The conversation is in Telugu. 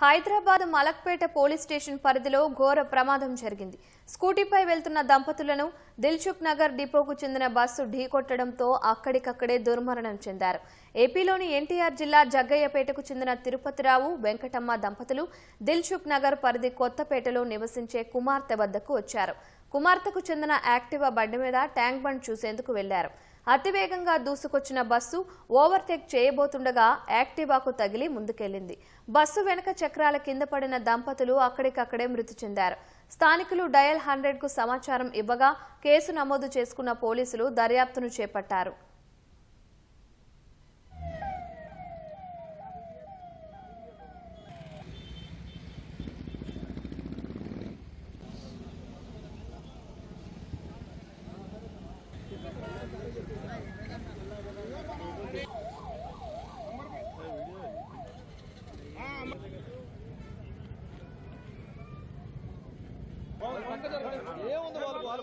హైదరాబాద్ మలక్పేట పోలీస్ స్టేషన్ పరిధిలో ఘోర ప్రమాదం జరిగింది. స్కూటీపై వెళ్తున్న దంపతులను దిల్సుఖ్ నగర్ డిపోకు చెందిన బస్సు ఢీకొట్టడంతో అక్కడికక్కడే దుర్మరణం చెందారు. ఏపీలోని ఎన్టీఆర్ జిల్లా జగ్గయ్యపేటకు చెందిన తిరుపతిరావు, వెంకటమ్మ దంపతులు దిల్సుఖ్ నగర్ పరిధి కొత్తపేటలో నివసించే కుమార్తె వద్దకు వచ్చారు. కుమార్తెకు చెందిన యాక్టివా బండి మీద ట్యాంక్ బండ్ చూసేందుకు వెళ్లారు. అతివేగంగా దూసుకొచ్చిన బస్సు ఓవర్టేక్ చేయబోతుండగా యాక్టివాకు తగిలి ముందుకెళ్లింది. బస్సు వెనుక చక్రాల కింద పడిన దంపతులు అక్కడికక్కడే మృతి చెందారు. స్థానికులు డయల్ 100కు సమాచారం ఇవ్వగా కేసు నమోదు చేసుకున్న పోలీసులు దర్యాప్తును చేపట్టారు. ఏముంది వాళ్ళు